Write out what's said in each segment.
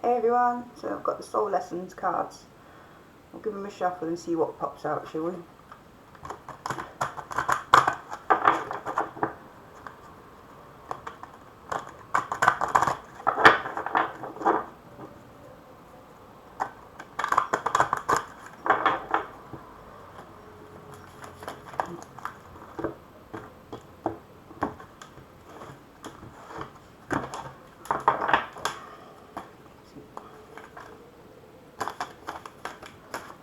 Hey everyone, so I've got the Soul Lessons cards. We'll give them a shuffle and see what pops out, shall we?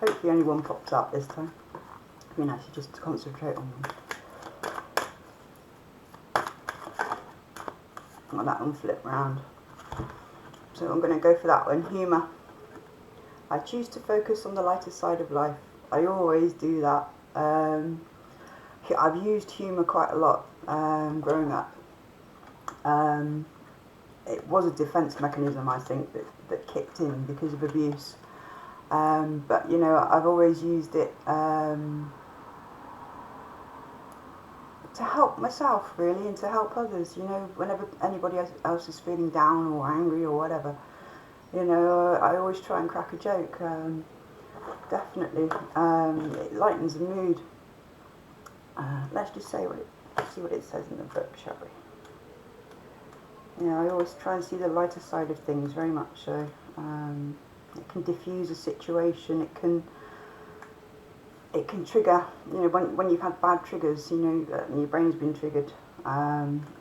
Hopefully only one pops up this time. I mean, actually just to concentrate on them. I'll let that one flip round. So I'm going to go for that one, humour. I choose to focus on the lighter side of life. I always do that. I've used humour quite a lot growing up. It was a defence mechanism, I think, that kicked in because of abuse. But, you know, I've always used it to help myself, really, and to help others, you know, whenever anybody else is feeling down or angry or whatever. You know, I always try and crack a joke, definitely. It lightens the mood. Let's just see what it says in the book, shall we? Yeah, I always try and see the lighter side of things, very much so. It can diffuse a situation, it can trigger, you know, when you've had bad triggers, you know, and your brain's been triggered,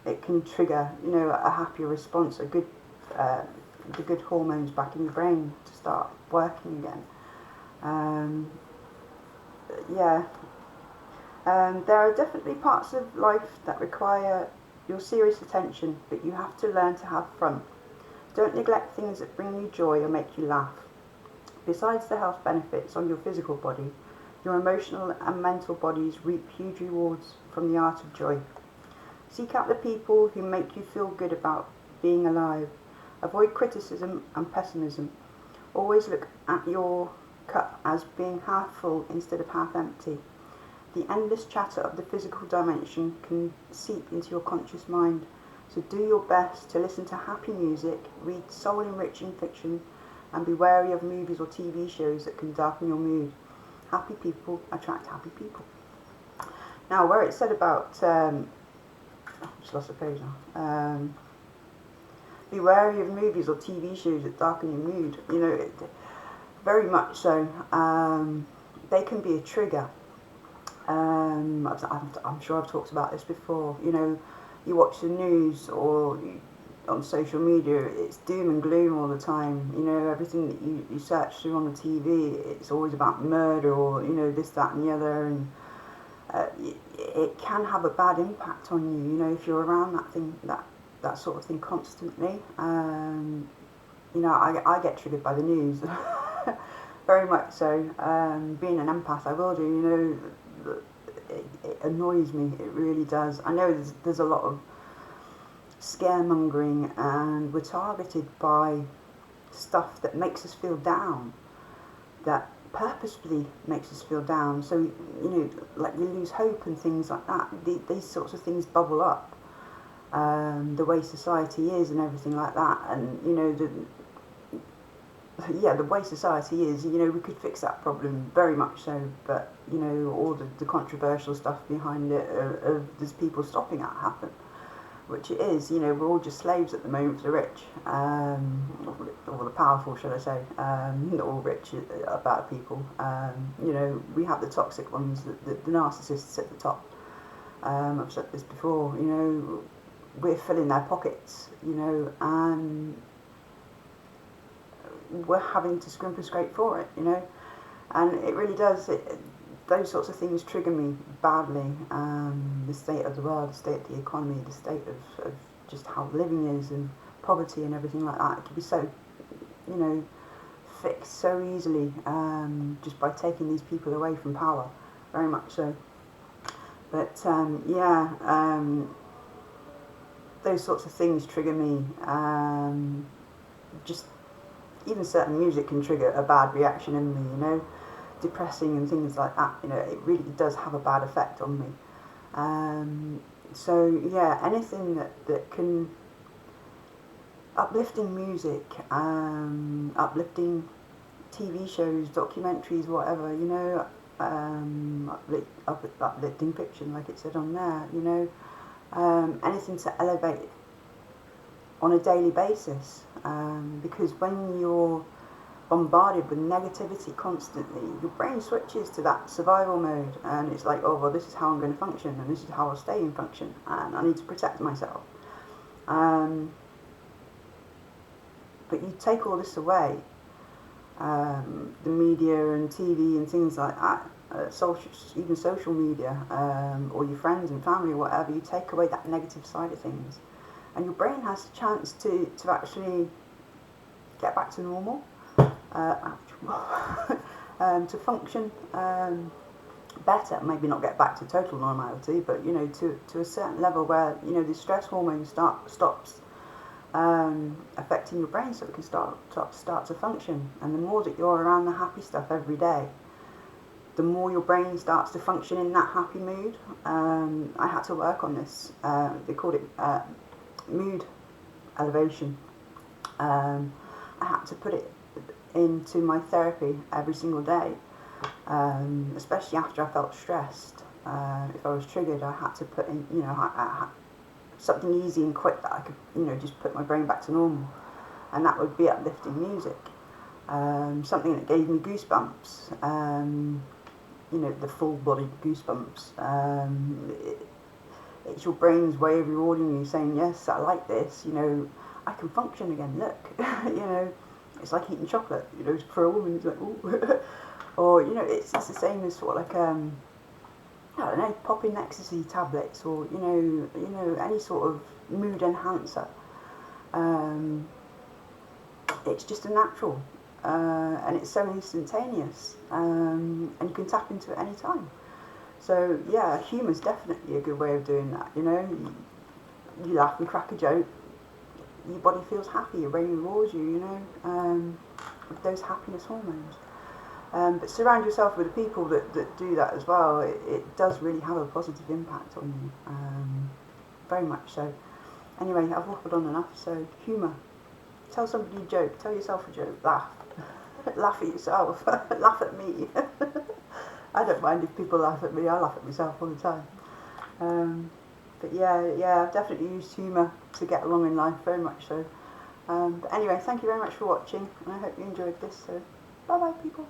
it can trigger, you know, a happier response, the good hormones back in your brain to start working again. There are definitely parts of life that require your serious attention, but you have to learn to have fun. Don't neglect things that bring you joy or make you laugh. Besides the health benefits on your physical body, your emotional and mental bodies reap huge rewards from the art of joy. Seek out the people who make you feel good about being alive. Avoid criticism and pessimism. Always look at your cup as being half full instead of half empty. The endless chatter of the physical dimension can seep into your conscious mind, so do your best to listen to happy music, read soul-enriching fiction, and be wary of movies or TV shows that can darken your mood. Happy people attract happy people. Now, where it said about, just lost the page now. Be wary of movies or TV shows that darken your mood. You know, very much so. They can be a trigger. I'm sure I've talked about this before. You know, you watch the news or on social media, it's doom and gloom all the time. You know, everything that you search through on the TV, it's always about murder or, you know, this, that and the other, and it can have a bad impact on you, you know, if you're around that sort of thing constantly. You know, I get triggered by the news, very much so. Being an empath, I will do, you know, it annoys me, it really does. I know there's a lot of scaremongering, and we're targeted by stuff that makes us feel down, that purposefully makes us feel down. So, you know, like we lose hope and things like that. These sorts of things bubble up, the way society is and everything like that. And, you know, the way society is, you know, we could fix that problem, very much so, but, you know, all the controversial stuff behind it, there's people stopping that happen, which it is. You know, we're all just slaves at the moment for the rich, or the powerful, shall I say. Not all rich are bad people. You know, we have the toxic ones, the narcissists at the top. I've said this before, you know, we're filling their pockets, you know, and we're having to scrimp and scrape for it, you know, and it really does. Those sorts of things trigger me badly. The state of the world, the state of the economy, the state of just how living is, and poverty and everything like that. It can be so, you know, fixed so easily, just by taking these people away from power, very much so. But those sorts of things trigger me. Just even certain music can trigger a bad reaction in me, you know, depressing and things like that. You know, it really does have a bad effect on me. So yeah, anything that can uplifting music, uplifting TV shows, documentaries, whatever, you know, uplifting fiction, like it said on there, you know, anything to elevate on a daily basis, because when you're bombarded with negativity constantly, your brain switches to that survival mode, and it's like, oh well, this is how I'm going to function, and this is how I'll stay in function, and I need to protect myself. But you take all this away, the media and TV and things like that, even social media, or your friends and family or whatever, you take away that negative side of things, and your brain has a chance to actually get back to normal, to function better. Maybe not get back to total normality, but you know, to a certain level where, you know, the stress hormone stops affecting your brain, so it can start to function. And the more that you're around the happy stuff every day, the more your brain starts to function in that happy mood. I had to work on this. They called it mood elevation. I had to put it into my therapy every single day, especially after I felt stressed. If I was triggered, I had to put in, you know, something easy and quick that I could, you know, just put my brain back to normal, and that would be uplifting music. Something that gave me goosebumps, you know, the full body goosebumps. It's your brain's way of rewarding you, saying, yes, I like this, you know, I can function again, look. You know, it's like eating chocolate, you know, for a woman, it's like, ooh. Or, you know, it's the same as sort of like, I don't know, popping ecstasy tablets, or you know, any sort of mood enhancer. It's just a natural, and it's so instantaneous, and you can tap into it any time. So yeah, humour's definitely a good way of doing that. You know, you laugh and crack a joke, your body feels happy, your brain rewards you. You know, with those happiness hormones. But surround yourself with the people that do that as well. It does really have a positive impact on you, very much so. Anyway, I've waffled on enough, so humour. Tell somebody a joke, tell yourself a joke, laugh. Laugh at yourself, laugh at me. I don't mind if people laugh at me, I laugh at myself all the time. But yeah, I've definitely used humour to get along in life, very much so. But anyway, thank you very much for watching, and I hope you enjoyed this, so bye bye people.